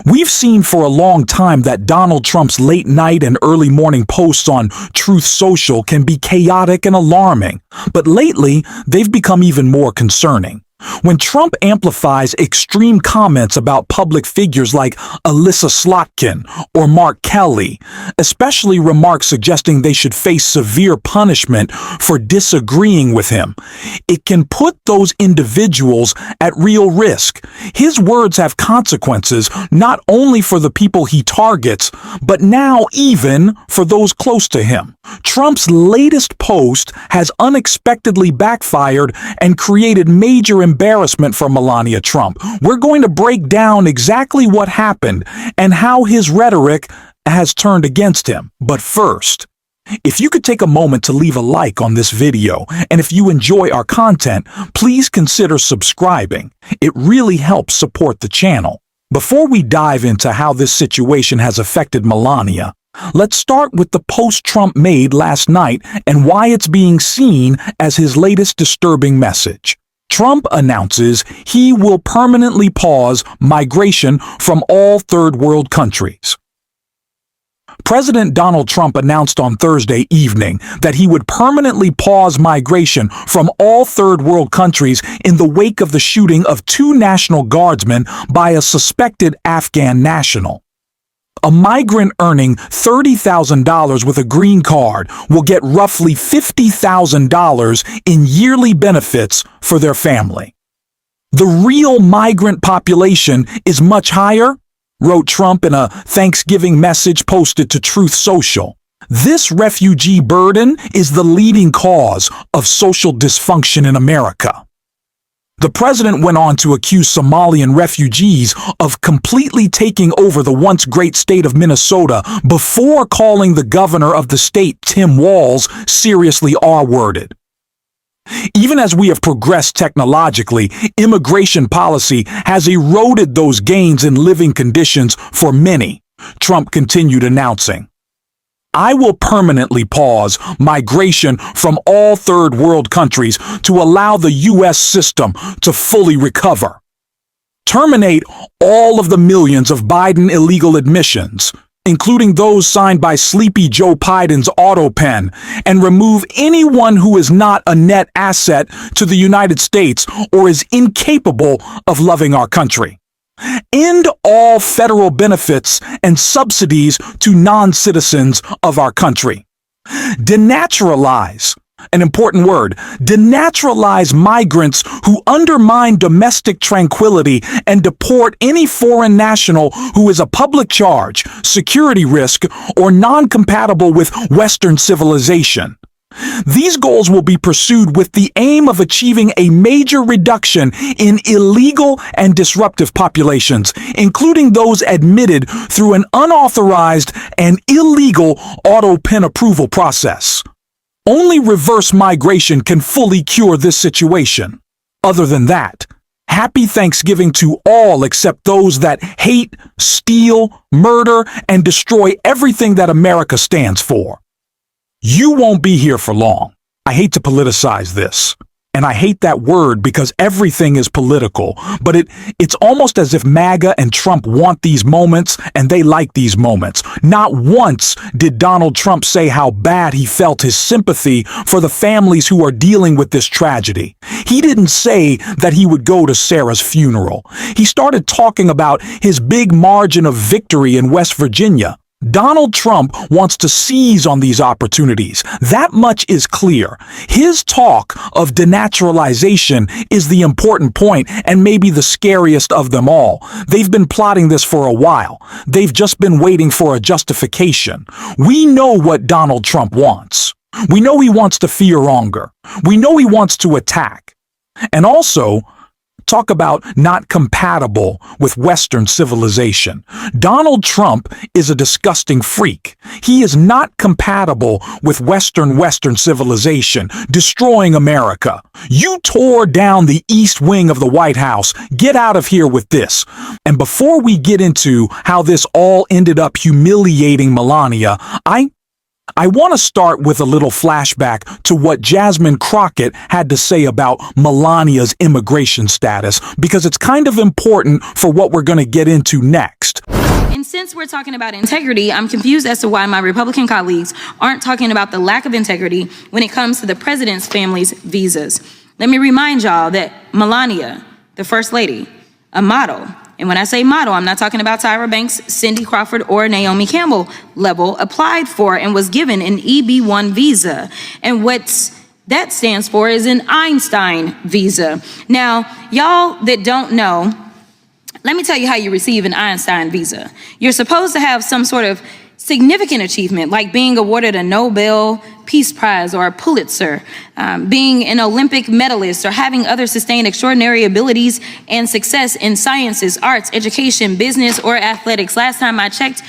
We've seen for a long time that Donald Trump's late night and early morning posts on Truth Social can be chaotic and alarming, but lately they've become even more concerning. When Trump amplifies extreme comments about public figures like Alyssa Slotkin or Mark Kelly, especially remarks suggesting they should face severe punishment for disagreeing with him, it can put those individuals at real risk. His words have consequences not only for the people he targets, but now even for those close to him. Trump's latest post has unexpectedly backfired and created major embarrassment for Melania Trump. We're going to break down exactly what happened and how his rhetoric has turned against him. But first, if you could take a moment to leave a like on this video, and if you enjoy our content, please consider subscribing. It really helps support the channel. Before we dive into how this situation has affected Melania, let's start with the post Trump made last night and why it's being seen as his latest disturbing message. Trump announces he will permanently pause migration from all third world countries. President Donald Trump announced on Thursday evening that he would permanently pause migration from all third world countries in the wake of the shooting of 2 National Guardsmen by a suspected Afghan national. A migrant earning $30,000 with a green card will get roughly $50,000 in yearly benefits for their family. The real migrant population is much higher, wrote Trump in a Thanksgiving message posted to Truth Social. This refugee burden is the leading cause of social dysfunction in America. The president went on to accuse Somalian refugees of completely taking over the once great state of Minnesota before calling the governor of the state, Tim Walz, seriously R-worded. Even as we have progressed technologically, immigration policy has eroded those gains in living conditions for many, Trump continued announcing. I will permanently pause migration from all third world countries to allow the U.S. system to fully recover. Terminate all of the millions of Biden illegal admissions, including those signed by Sleepy Joe Biden's auto pen, and remove anyone who is not a net asset to the United States or is incapable of loving our country. End all federal benefits and subsidies to non-citizens of our country. Denaturalize, an important word, denaturalize migrants who undermine domestic tranquility and deport any foreign national who is a public charge, security risk, or non-compatible with Western civilization. These goals will be pursued with the aim of achieving a major reduction in illegal and disruptive populations, including those admitted through an unauthorized and illegal auto pen approval process. Only reverse migration can fully cure this situation. Other than that, happy Thanksgiving to all except those that hate, steal, murder, and destroy everything that America stands for. You won't be here for long. I hate to politicize this, and I hate that word because everything is political, but it's almost as if MAGA and Trump want these moments and they like these moments. Not once did Donald Trump say how bad he felt his sympathy for the families who are dealing with this tragedy. He didn't say that he would go to Sarah's funeral. He started talking about his big margin of victory in West Virginia. Donald Trump wants to seize on these opportunities. That much is clear. His talk of denaturalization is the important point and maybe the scariest of them all. They've been plotting this for a while. They've just been waiting for a justification. We know what Donald Trump wants. We know he wants to fear-monger. We know he wants to attack. And also, talk about not compatible with Western civilization. Donald Trump is a disgusting freak. He is not compatible with Western civilization, destroying America. You tore down the East Wing of the White House. Get out of here with this. And before we get into how this all ended up humiliating Melania, I want to start with a little flashback to what Jasmine Crockett had to say about Melania's immigration status, because it's kind of important for what we're going to get into next. And since we're talking about integrity, I'm confused as to why my Republican colleagues aren't talking about the lack of integrity when it comes to the president's family's visas. Let me remind y'all that Melania, the First Lady, a model, and when I say model, I'm not talking about Tyra Banks, Cindy Crawford, or Naomi Campbell level, applied for and was given an EB1 visa. And what that stands for is an Einstein visa. Now, y'all that don't know, let me tell you how you receive an Einstein visa. You're supposed to have some sort of significant achievement, like being awarded a Nobel Peace Prize or a Pulitzer, being an Olympic medalist, or having other sustained extraordinary abilities and success in sciences, arts, education, business, or athletics. Last time I checked,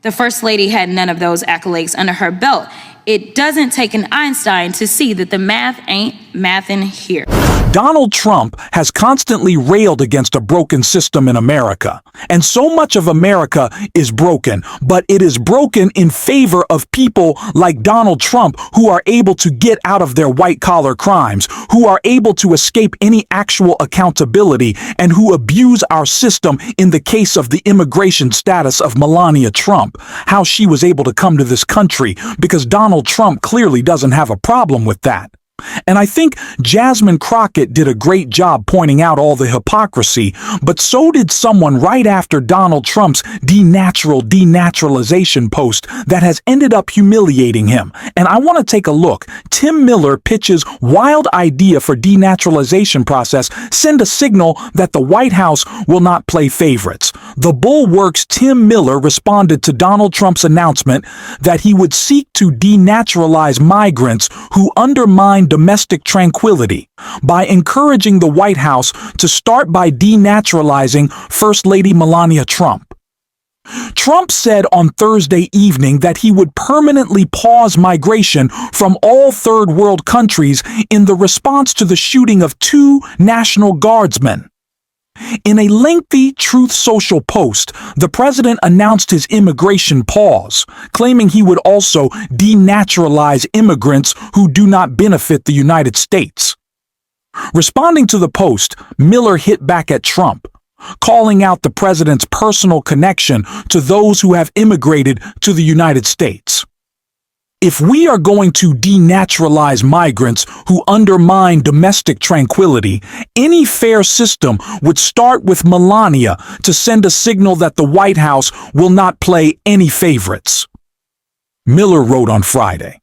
the First Lady had none of those accolades under her belt. It doesn't take an Einstein to see that the math ain't mathin' here. Donald Trump has constantly railed against a broken system in America. And so much of America is broken, but it is broken in favor of people like Donald Trump who are able to get out of their white-collar crimes, who are able to escape any actual accountability, and who abuse our system in the case of the immigration status of Melania Trump, how she was able to come to this country, because Donald Trump clearly doesn't have a problem with that. And I think Jasmine Crockett did a great job pointing out all the hypocrisy, but so did someone right after Donald Trump's denaturalization post that has ended up humiliating him. And I want to take a look. Tim Miller pitches wild idea for denaturalization process, send a signal that the White House will not play favorites. The Bulwark's Tim Miller responded to Donald Trump's announcement that he would seek to denaturalize migrants who undermine domestic tranquility by encouraging the White House to start by denaturalizing First Lady Melania Trump. Trump said on Thursday evening that he would permanently pause migration from all third world countries in the response to the shooting of 2 National Guardsmen. In a lengthy Truth Social post, the president announced his immigration pause, claiming he would also denaturalize immigrants who do not benefit the United States. Responding to the post, Miller hit back at Trump, calling out the president's personal connection to those who have immigrated to the United States. If we are going to denaturalize migrants who undermine domestic tranquility, any fair system would start with Melania to send a signal that the White House will not play any favorites. Miller wrote on Friday,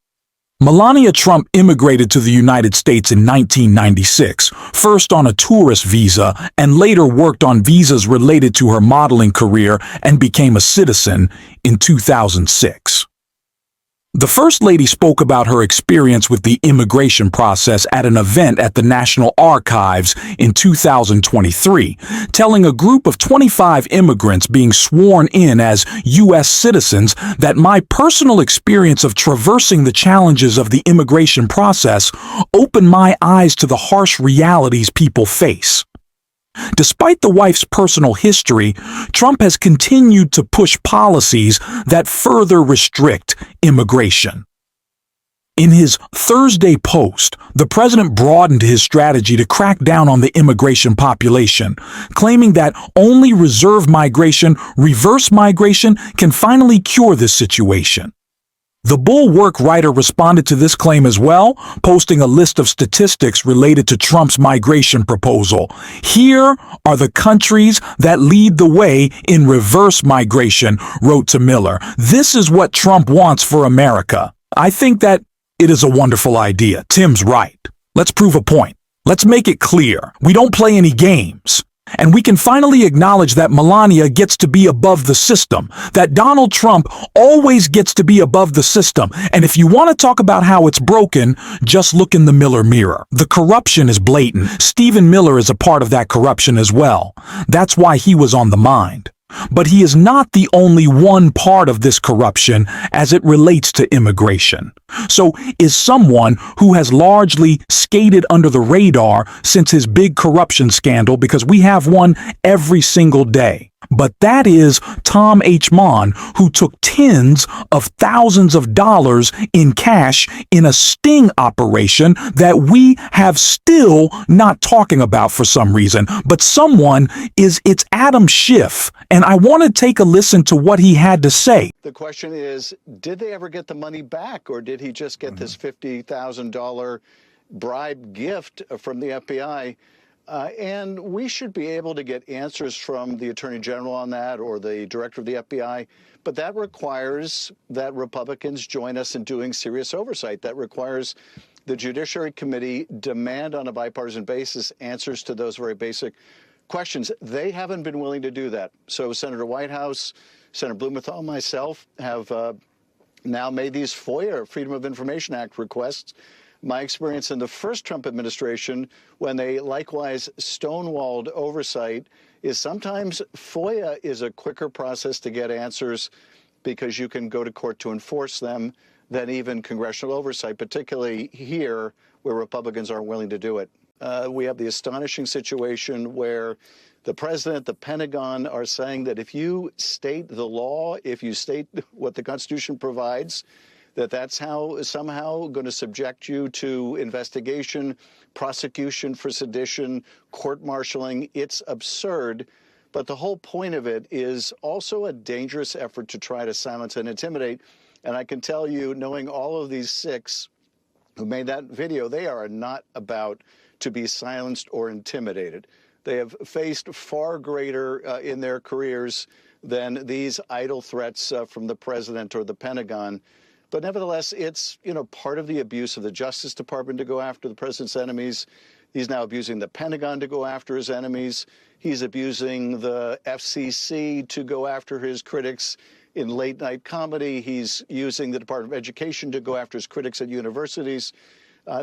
Melania Trump immigrated to the United States in 1996, first on a tourist visa and later worked on visas related to her modeling career and became a citizen in 2006. The First Lady spoke about her experience with the immigration process at an event at the National Archives in 2023, telling a group of 25 immigrants being sworn in as U.S. citizens that my personal experience of traversing the challenges of the immigration process opened my eyes to the harsh realities people face. Despite the wife's personal history, Trump has continued to push policies that further restrict immigration. In his Thursday post, the president broadened his strategy to crack down on the immigration population, claiming that only reserve migration, reverse migration, can finally cure this situation. The Bulwark writer responded to this claim as well, posting a list of statistics related to Trump's migration proposal. Here are the countries that lead the way in reverse migration, wrote to Miller. This is what Trump wants for America. I think that it is a wonderful idea. Tim's right. Let's prove a point. Let's make it clear. We don't play any games. And we can finally acknowledge that Melania gets to be above the system, that Donald Trump always gets to be above the system. And if you want to talk about how it's broken, just look in the Miller mirror. The corruption is blatant. Stephen Miller is a part of that corruption as well. That's why he was on the mind. But he is not the only one part of this corruption as it relates to immigration. So is someone who has largely skated under the radar since his big corruption scandal, because we have one every single day. But that is Tom H. Mon, who took tens of thousands of dollars in cash in a sting operation that we have still not talking about for some reason. But it's Adam Schiff, and I want to take a listen to what he had to say. The question is, did they ever get the money back, or did he just get this $50,000 bribe gift from the FBI? And we should be able to get answers from the Attorney General on that, or the Director of the FBI. But that requires that Republicans join us in doing serious oversight. That requires the Judiciary Committee demand on a bipartisan basis answers to those very basic questions. They haven't been willing to do that. So Senator Whitehouse, Senator Blumenthal, myself have now made these FOIA, Freedom of Information Act requests. My experience in the first Trump administration, when they likewise stonewalled oversight, is sometimes FOIA is a quicker process to get answers because you can go to court to enforce them than even congressional oversight, particularly here where Republicans aren't willing to do it. We have the astonishing situation where the president, the Pentagon are saying that if you state the law, if you state what the Constitution provides, that's how somehow going to subject you to investigation, prosecution for sedition, court-martialing. It's absurd. But the whole point of it is also a dangerous effort to try to silence and intimidate. And I can tell you, knowing all of these six who made that video, they are not about to be silenced or intimidated. They have faced far greater in their careers than these idle threats from the president or the Pentagon. But nevertheless, it's, part of the abuse of the Justice Department to go after the president's enemies. He's now abusing the Pentagon to go after his enemies. He's abusing the FCC to go after his critics in late-night comedy. He's using the Department of Education to go after his critics at universities.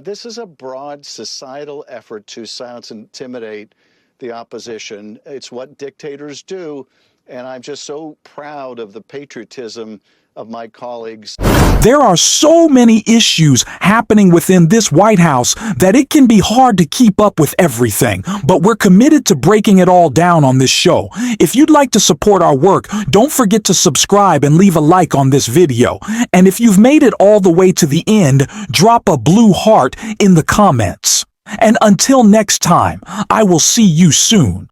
This is a broad societal effort to silence and intimidate the opposition. It's what dictators do, and I'm just so proud of the patriotism of my colleagues. There are so many issues happening within this White House that it can be hard to keep up with everything, but we're committed to breaking it all down on this show. If you'd like to support our work, don't forget to subscribe and leave a like on this video. And if you've made it all the way to the end, drop a blue heart in the comments. And until next time, I will see you soon.